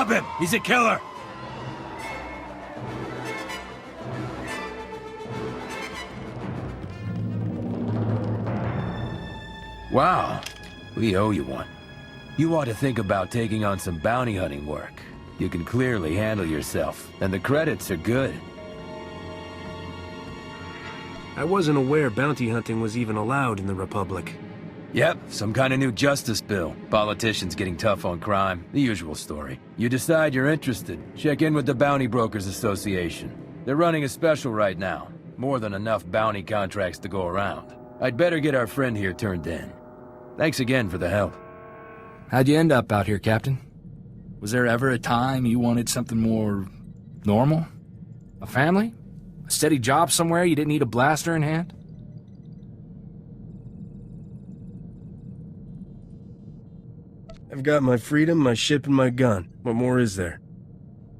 Stop him! He's a killer! Wow, we owe you one. You ought to think about taking on some bounty hunting work. You can clearly handle yourself, and the credits are good. I wasn't aware bounty hunting was even allowed in the Republic. Yep, some kind of new justice bill. Politicians getting tough on crime. The usual story. You decide you're interested. Check in with the Bounty Brokers Association. They're running a special right now. More than enough bounty contracts to go around. I'd better get our friend here turned in. Thanks again for the help. How'd you end up out here, Captain? Was there ever a time you wanted something more normal? A family? A steady job somewhere you didn't need a blaster in hand? I've got my freedom, my ship, and my gun. What more is there?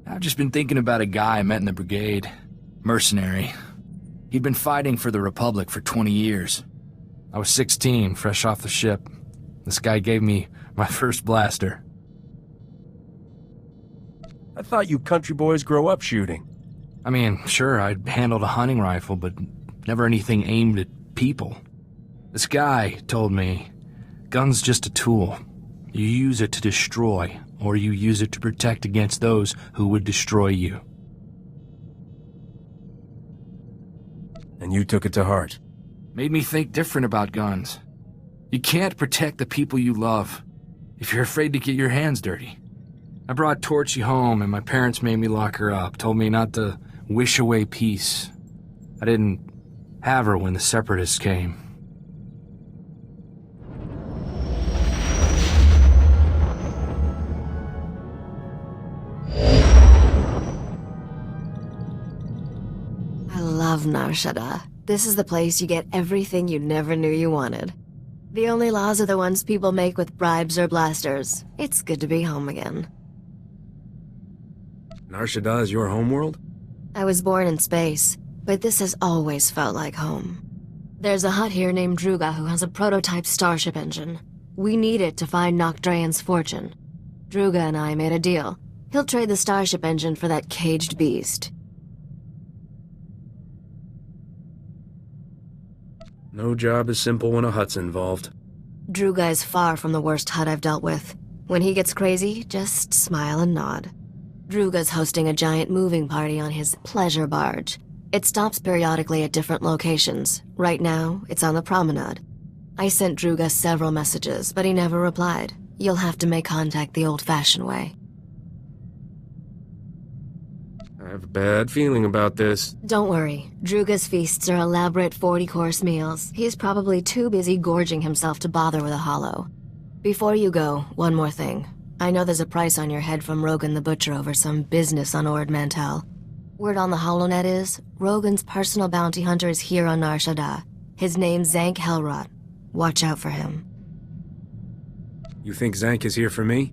I've just been thinking about a guy I met in the brigade. Mercenary. He'd been fighting for the Republic for 20 years. I was 16, fresh off the ship. This guy gave me my first blaster. I thought you country boys grow up shooting. I mean, sure, I'd handled a hunting rifle, but never anything aimed at people. This guy told me, gun's just a tool. You use it to destroy, or you use it to protect against those who would destroy you. And you took it to heart. Made me think different about guns. You can't protect the people you love if you're afraid to get your hands dirty. I brought Torchy home, and my parents made me lock her up, told me not to wish away peace. I didn't have her when the Separatists came. I love Nar Shaddaa. This is the place you get everything you never knew you wanted. The only laws are the ones people make with bribes or blasters. It's good to be home again. Nar Shaddaa is your homeworld? I was born in space, but this has always felt like home. There's a hut here named Druga who has a prototype starship engine. We need it to find Nocdrayan's fortune. Druga and I made a deal. He'll trade the starship engine for that caged beast. No job is simple when a hut's involved. Druga is far from the worst hut I've dealt with. When he gets crazy, just smile and nod. Druga's hosting a giant moving party on his pleasure barge. It stops periodically at different locations. Right now, it's on the promenade. I sent Druga several messages, but he never replied. You'll have to make contact the old-fashioned way. I have a bad feeling about this. Don't worry. Druga's feasts are elaborate 40-course meals. He's probably too busy gorging himself to bother with a hollow. Before you go, one more thing. I know there's a price on your head from Rogan the Butcher over some business on Ord Mantell. Word on the HoloNet is, Rogan's personal bounty hunter is here on Nar Shaddaa. His name's Zank Helrot. Watch out for him. You think Zank is here for me?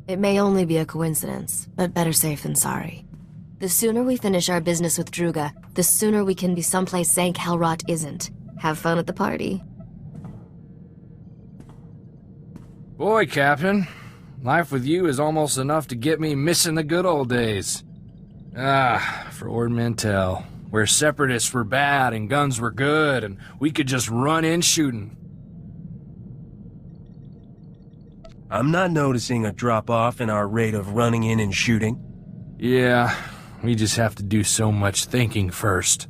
It may only be a coincidence, but better safe than sorry. The sooner we finish our business with Druga, the sooner we can be someplace Zank Helrot isn't. Have fun at the party. Boy, Captain. Life with you is almost enough to get me missing the good old days. For Ord Mantell, where Separatists were bad and guns were good, and we could just run in shooting. I'm not noticing a drop-off in our rate of running in and shooting. Yeah, we just have to do so much thinking first.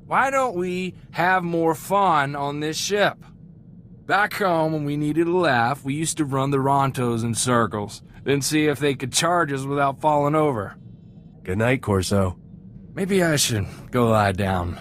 Why don't we have more fun on this ship? Back home, when we needed a laugh, we used to run the Rontos in circles, then see if they could charge us without falling over. Good night, Corso. Maybe I should go lie down.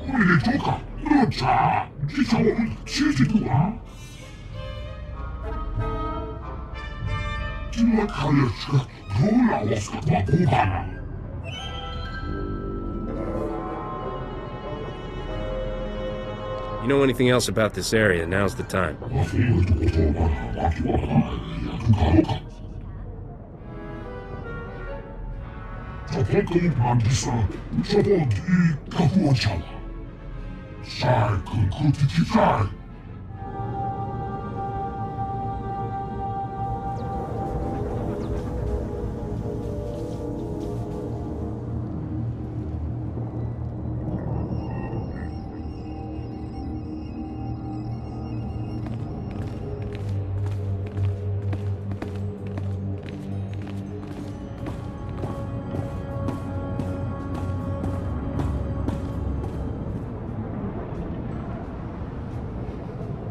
우리를 조카, 자, 이 상황을 지지도와. 정말 가려치가 놀라웠어, 보다. You know anything else about this area, now's the time. 저번에 만디서 저번 이 가구원차와 쌀 그 디지털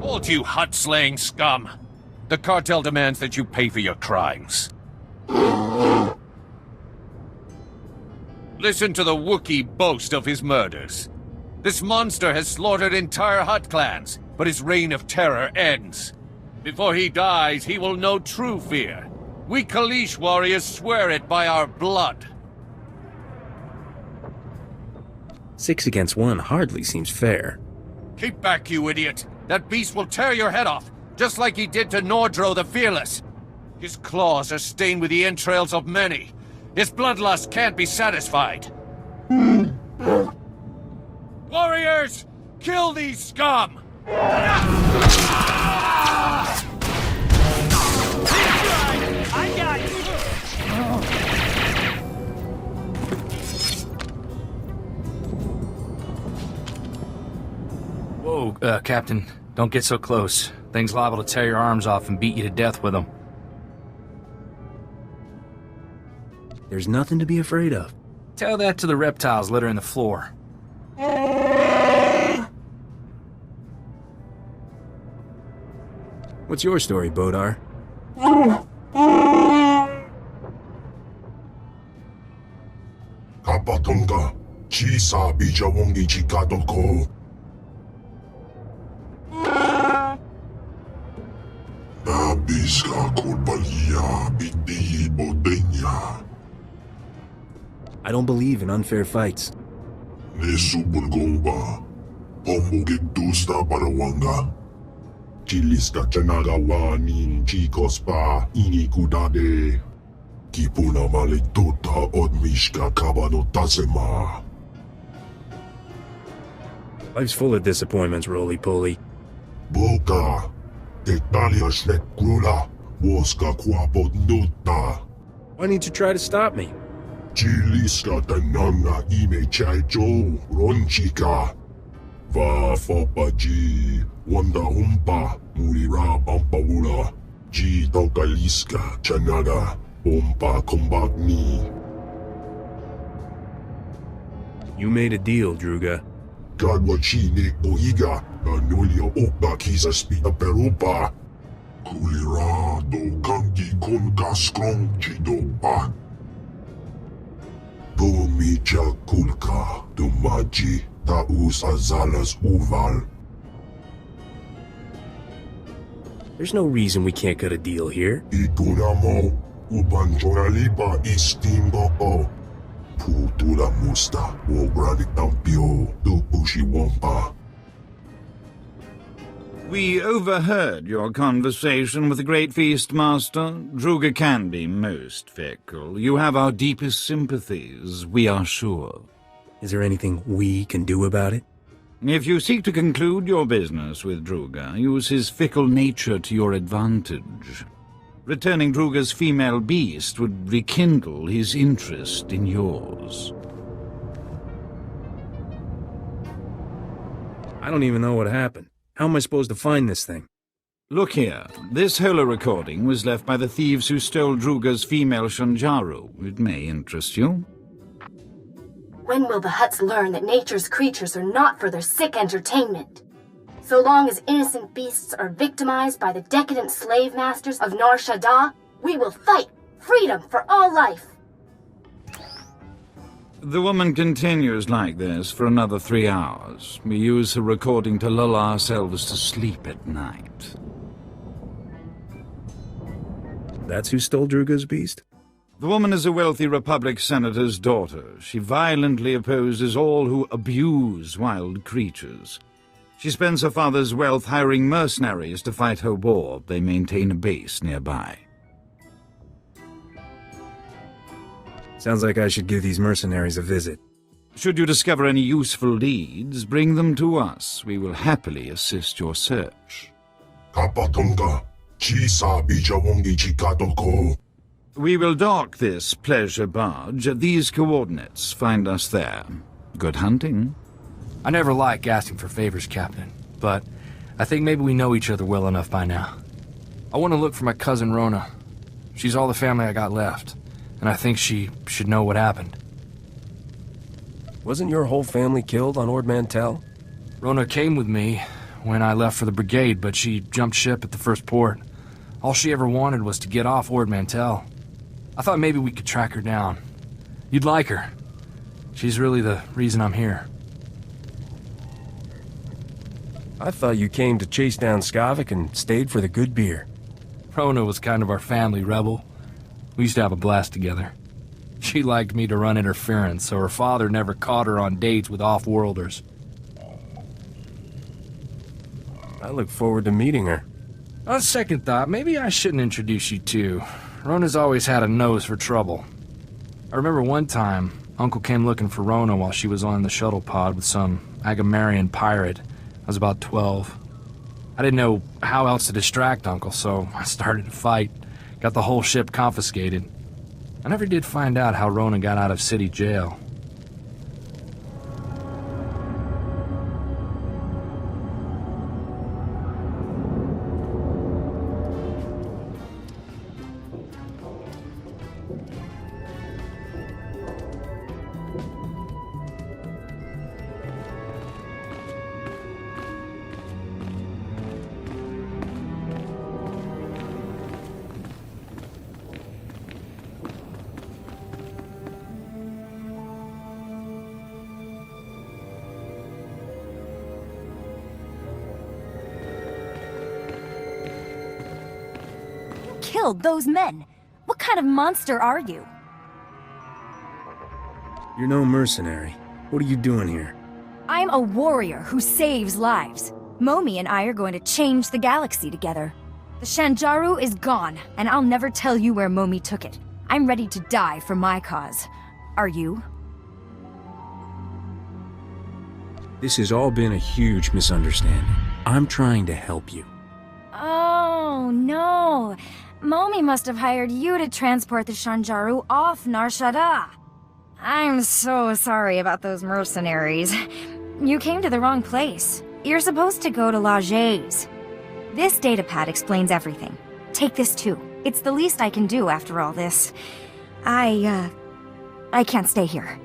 Halt, you hut-slaying scum! The cartel demands that you pay for your crimes. Listen to the Wookiee boast of his murders. This monster has slaughtered entire hut clans, but his reign of terror ends. Before he dies, he will know true fear. We Kaleesh warriors swear it by our blood. 6 against 1 hardly seems fair. Keep back, you idiot! That beast will tear your head off, just like he did to Nordro the Fearless. His claws are stained with the entrails of many. His bloodlust can't be satisfied. Warriors, kill these scum! I got you! Whoa, Captain. Don't get so close. Thing's liable to tear your arms off and beat you to death with them. There's nothing to be afraid of. Tell that to the reptiles littering the floor. What's your story, Bodar? Kapatonga, Chisa Bijawongi Chikadoko. Nabiska Kulbalia Bidi Bodenya. I don't believe in unfair fights. Nesubulgomba, Pomugitusta Parawanga. Chiliska Chanagawani, Chikospa, Inikudade. Kipuna Malituta Odmishka Kabano Tasema. Life's full of disappointments, roly-poly. Boka, Italia Snek Grula, Woska Kwapot Nuta. Why didn't you try to stop me? Chiliska Tananga Ime Chaicho, Ronchika. Va Fopaji, Wanda Humpa, Murira Pampawula, Ji Tokaliska, Chanaga, Pompa Kombakni. You made a deal, Druga. Gadwachini Oiga, Anulio Oka Kisa Spita Perupa. Kulira do Kanki Konka Skrong Chidopa. Bumicha Kulka, Dumaji, Taus Azalas Uval. There's no reason we can't cut a deal here. Ikunamo, Ubanjoralipa Istimbo O. Putula Musta, Wobrani Tampio, Dupushi Wampa. We overheard your conversation with the Great Feast Master. Druga can be most fickle. You have our deepest sympathies, we are sure. Is there anything we can do about it? If you seek to conclude your business with Druga, use his fickle nature to your advantage. Returning Druga's female beast would rekindle his interest in yours. I don't even know what happened. How am I supposed to find this thing? Look here. This holo recording was left by the thieves who stole Druga's female Shanjaru. It may interest you. When will the Hutts learn that nature's creatures are not for their sick entertainment? So long as innocent beasts are victimized by the decadent slave masters of Nar Shaddaa, we will fight freedom for all life. The woman continues like this for another 3 hours. We use her recording to lull ourselves to sleep at night. That's who stole Druga's beast? The woman is a wealthy Republic senator's daughter. She violently opposes all who abuse wild creatures. She spends her father's wealth hiring mercenaries to fight her war. They maintain a base nearby. Sounds like I should give these mercenaries a visit. Should you discover any useful leads, bring them to us. We will happily assist your search. Kapatonga, Chisa Bijawongi Chikatoko. We will dock this pleasure barge at these coordinates. Find us there. Good hunting. I never like asking for favors, Captain, but I think maybe we know each other well enough by now. I want to look for my cousin Rona. She's all the family I got left, and I think she should know what happened. Wasn't your whole family killed on Ord Mantell? Rona came with me when I left for the brigade, but she jumped ship at the first port. All she ever wanted was to get off Ord Mantell. I thought maybe we could track her down. You'd like her. She's really the reason I'm here. I thought you came to chase down Skavik and stayed for the good beer. Rona was kind of our family rebel. We used to have a blast together. She liked me to run interference, so her father never caught her on dates with off-worlders. I look forward to meeting her. On second thought, maybe I shouldn't introduce you two. Rona's always had a nose for trouble. I remember one time, Uncle came looking for Rona while she was on the shuttle pod with some Agamarian pirate. I was about 12. I didn't know how else to distract Uncle, so I started to fight. Got the whole ship confiscated. I never did find out how Rona got out of city jail. Killed those men. What kind of monster are you? You're no mercenary. What are you doing here? I'm a warrior who saves lives. Momi and I are going to change the galaxy together. The Shanjaru is gone, and I'll never tell you where Momi took it. I'm ready to die for my cause. Are you? This has all been a huge misunderstanding. I'm trying to help you. Oh, no. Momi must have hired you to transport the Shanjaru off Nar Shaddaa. I'm so sorry about those mercenaries. You came to the wrong place. You're supposed to go to Laje's. This datapad explains everything. Take this too. It's the least I can do after all this. I can't stay here.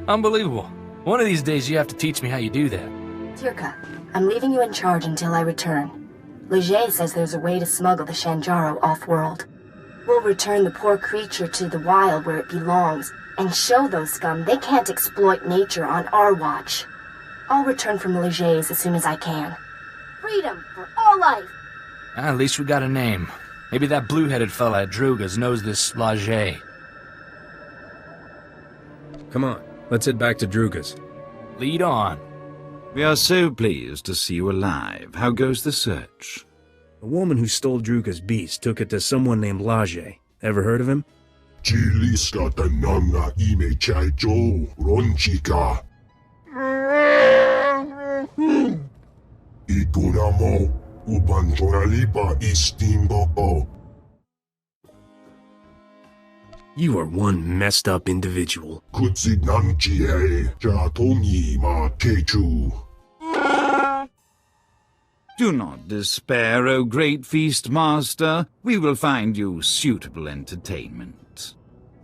Unbelievable. One of these days you have to teach me how you do that. Tirka, I'm leaving you in charge until I return. Leger says there's a way to smuggle the Shanjaru off-world. We'll return the poor creature to the wild where it belongs, and show those scum they can't exploit nature on our watch. I'll return from Leger's as soon as I can. Freedom for all life! At least we got a name. Maybe that blue-headed fella at Druga's knows this Laje. Come on, let's head back to Druga's. Lead on. We are so pleased to see you alive. How goes the search? The woman who stole Druga's beast took it to someone named Laje. Ever heard of him? Chiliska tananga ime chaijo ronchika. Ikunamo ubanchoralipa istimbo. You are one messed up individual. Kutsinanchie jatomi ma kechu. Do not despair, O great feast master. We will find you suitable entertainment.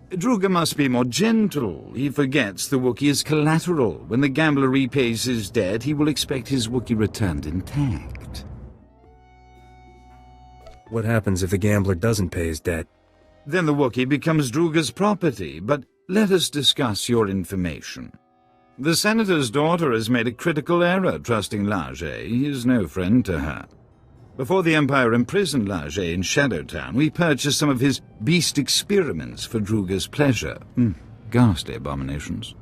Druga must be more gentle. He forgets the Wookiee is collateral. When the gambler repays his debt, he will expect his Wookiee returned intact. What happens if the gambler doesn't pay his debt? Then the Wookiee becomes Druga's property, but Let us discuss your information. The Senator's daughter has made a critical error trusting Lajay. He is no friend to her. Before the Empire imprisoned Lajay in Shadowtown, we purchased some of his beast experiments for Druga's pleasure. Ghastly abominations.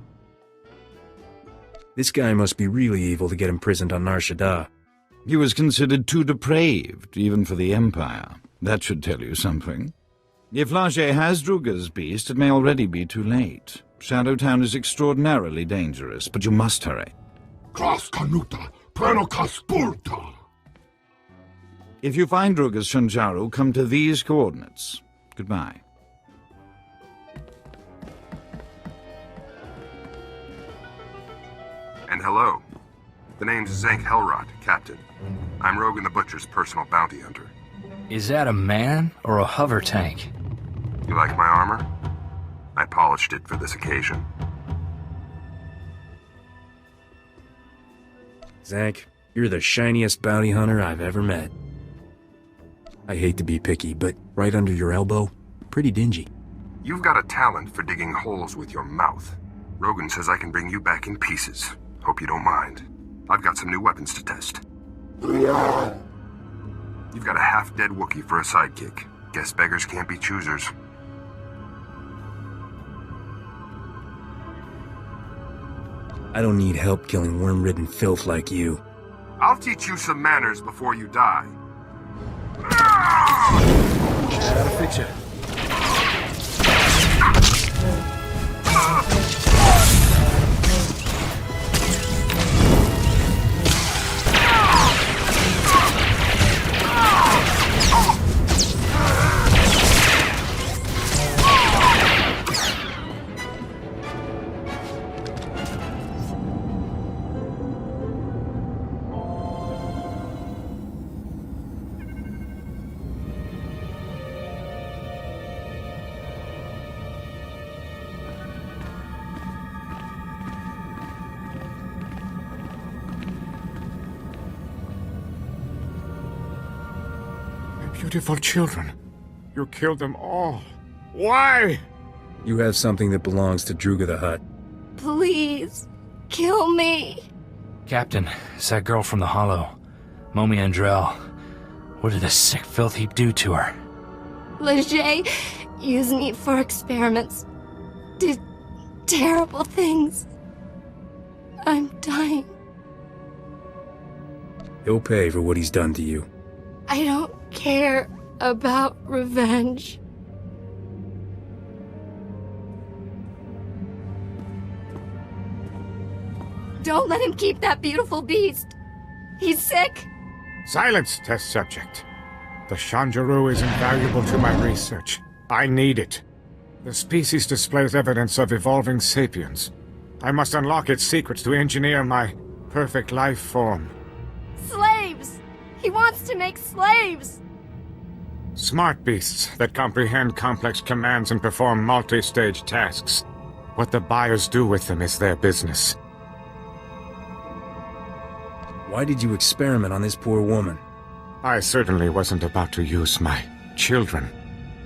This guy must be really evil to get imprisoned on Nar Shaddaa. He was considered too depraved, even for the Empire. That should tell you something. If Lajay has Druga's beast, it may already be too late. Shadowtown is extraordinarily dangerous, but you must hurry. Kras kanuta, prenokas purta. If you find Druga's Shanjaru, come to these coordinates. Goodbye. And hello. The name's Zank Helrot, Captain. I'm Rogan the Butcher's personal bounty hunter. Is that a man or a hover tank? You like my armor? I polished it for this occasion. Zank, you're the shiniest bounty hunter I've ever met. I hate to be picky, but right under your elbow, pretty dingy. You've got a talent for digging holes with your mouth. Rogan says I can bring you back in pieces. Hope you don't mind. I've got some new weapons to test. You've got a half-dead Wookiee for a sidekick. Guess beggars can't be choosers. I don't need help killing worm-ridden filth like you. I'll teach you some manners before you die. Gotta fix it. Beautiful children. You killed them all. Why? You have something that belongs to Druga the Hutt. Please, kill me. Captain, it's that girl from the Hollow, Momi Andrell. What did the sick filth heap do to her? Leger used me for experiments. Did terrible things. I'm dying. He'll pay for what he's done to you. I don't care about revenge. Don't let him keep that beautiful beast. He's sick. Silence, test subject. The Shanjaru is invaluable to my research. I need it. The species displays evidence of evolving sapiens. I must unlock its secrets to engineer my perfect life form. Slaves! He wants to make slaves! Smart beasts that comprehend complex commands and perform multi-stage tasks. What the buyers do with them is their business. Why did you experiment on this poor woman? I certainly wasn't about to use my children.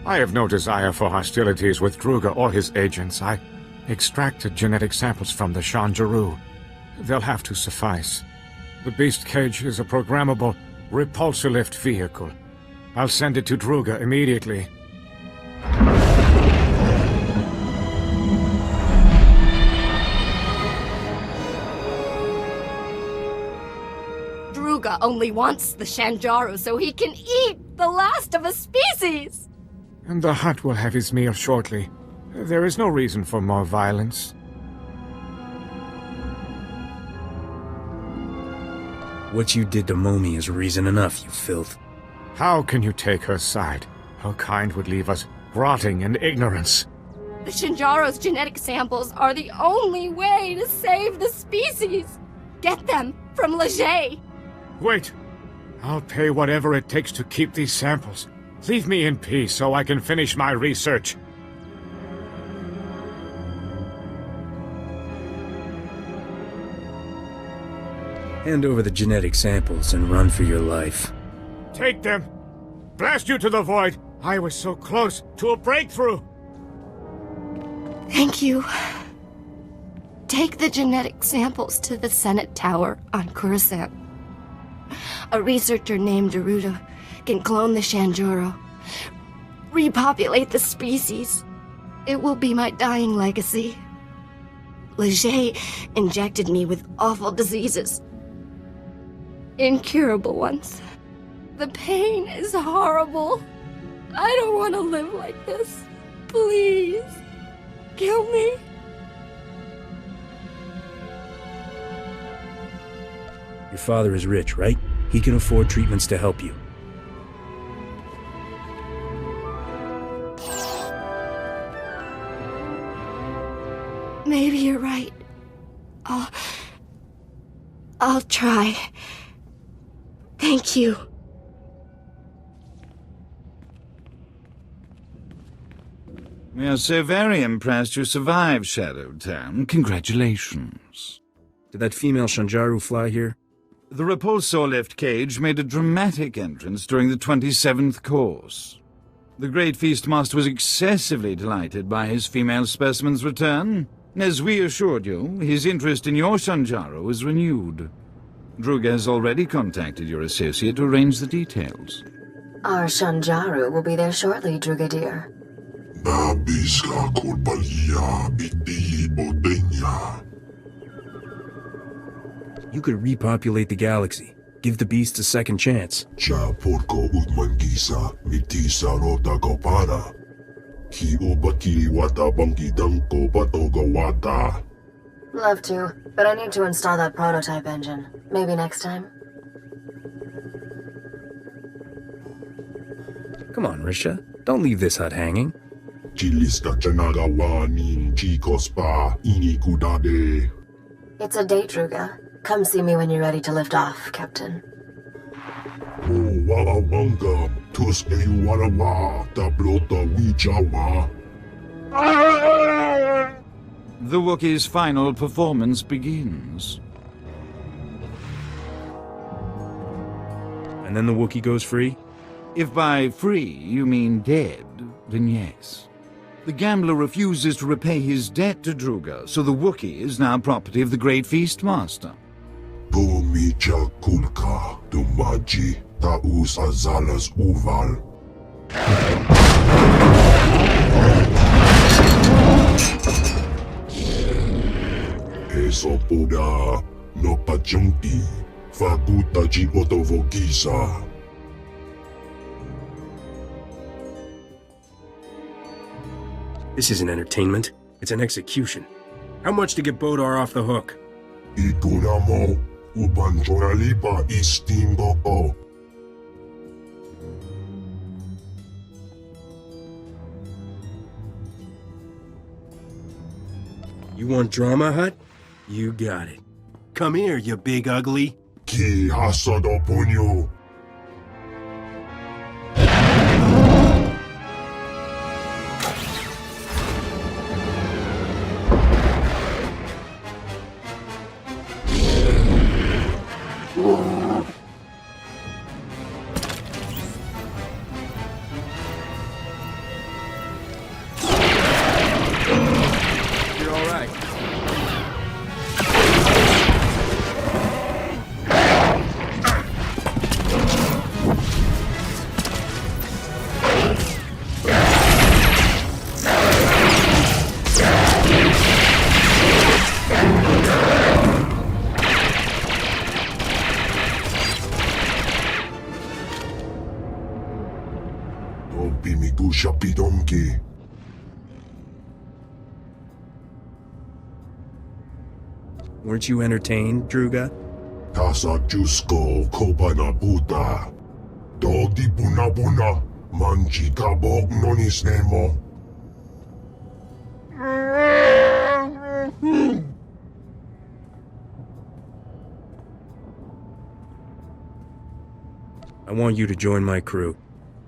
I have no desire for hostilities with Druga or his agents. I extracted genetic samples from the Shanjaru. They'll have to suffice. The beast cage is a programmable repulsor-lift vehicle. I'll send it to Druga immediately. Druga only wants the Shanjaru so he can eat the last of a species! And the Hutt will have his meal shortly. There is no reason for more violence. What you did to Momi is reason enough, you filth. How can you take her side? Her kind would leave us rotting in ignorance. The Shanjaru's genetic samples are the only way to save the species. Get them from Leger. Wait. I'll pay whatever it takes to keep these samples. Leave me in peace so I can finish my research. Hand over the genetic samples and run for your life. Take them! Blast you to the void! I was so close to a breakthrough! Thank you. Take the genetic samples to the Senate Tower on Coruscant. A researcher named Aruda can clone the Shanjuro, repopulate the species. It will be my dying legacy. Leger injected me with awful diseases. Incurable ones. The pain is horrible. I don't want to live like this. Please, kill me. Your father is rich, right? He can afford treatments to help you. Maybe you're right. I'll try. Thank you. We are so very impressed you survived Shadow Town. Congratulations. Did that female Shanjaru fly here? The repulsor lift cage made a dramatic entrance during the 27th course. The Great Feastmaster was excessively delighted by his female specimen's return. As we assured you, his interest in your Shanjaru is renewed. Druga has already contacted your associate to arrange the details. Our Shanjaru will be there shortly, Druga dear. You could repopulate the galaxy. Give the beast a second chance. Love to, but I need to install that prototype engine. Maybe next time? Come on, Risha. Don't leave this hut hanging. It's a date, Druga. Come see me when you're ready to lift off, Captain. The Wookiee's final performance begins. And then the Wookiee goes free? If by free you mean dead, then yes. The gambler refuses to repay his debt to Druga, so the Wookiee is now property of the Great Feastmaster. This isn't entertainment. It's an execution. How much to get Bodar off the hook? You want drama, Hut? You got it. Come here, you big ugly. Weren't you entertained, Druga? I want you to join my crew.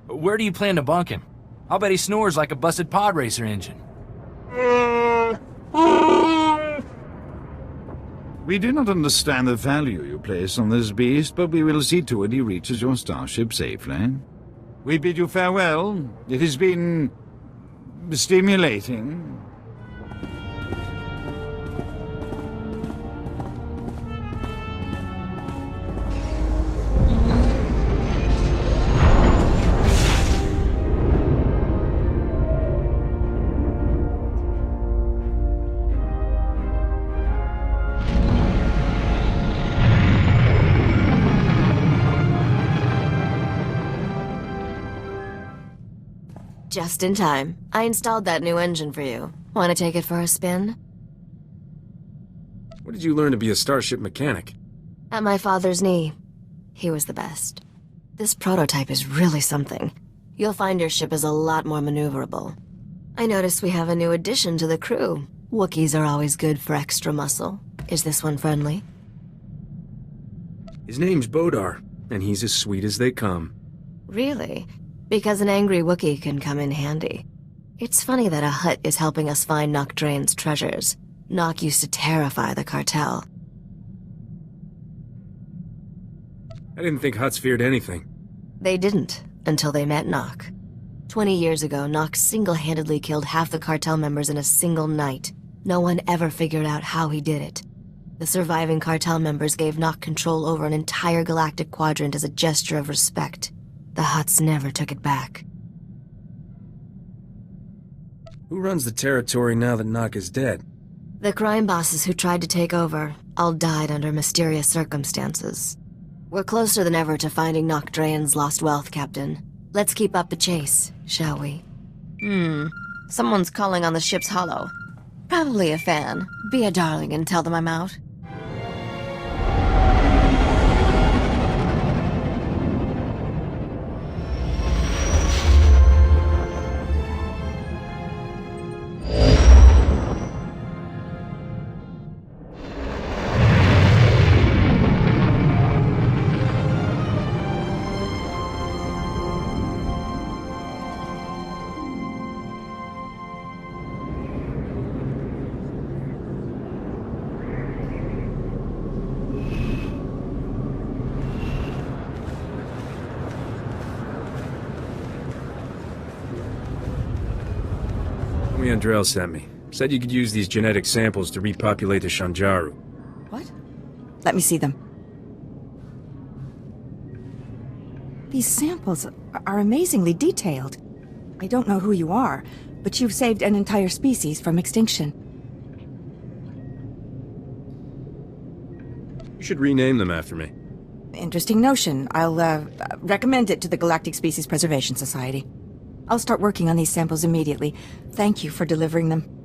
Where do you plan to bunk him? I'll bet he snores like a busted pod racer engine. We do not understand the value you place on this beast, but we will see to it he reaches your starship safely. We bid you farewell. It has been stimulating. Just in time. I installed that new engine for you. Want to take it for a spin? When did you learn to be a starship mechanic? At my father's knee. He was the best. This prototype is really something. You'll find your ship is a lot more maneuverable. I noticed we have a new addition to the crew. Wookiees are always good for extra muscle. Is this one friendly? His name's Bodar, and he's as sweet as they come. Really? Because an angry Wookiee can come in handy. It's funny that a Hutt is helping us find Nock Drain's treasures. Nock used to terrify the cartel. I didn't think Hutts feared anything. They didn't, until they met Nock. 20 years ago, Nock single-handedly killed half the cartel members in a single night. No one ever figured out how he did it. The surviving cartel members gave Nock control over an entire galactic quadrant as a gesture of respect. The Hutts never took it back. Who runs the territory now that Nock is dead? The crime bosses who tried to take over all died under mysterious circumstances. We're closer than ever to finding Nock Drain's lost wealth, Captain. Let's keep up the chase, shall we? Someone's calling on the ship's holo. Probably a fan. Be a darling and tell them I'm out. Andrell sent me. Said you could use these genetic samples to repopulate the Shanjaru. What? Let me see them. These samples are amazingly detailed. I don't know who you are, but you've saved an entire species from extinction. You should rename them after me. Interesting notion. I'll, recommend it to the Galactic Species Preservation Society. I'll start working on these samples immediately. Thank you for delivering them.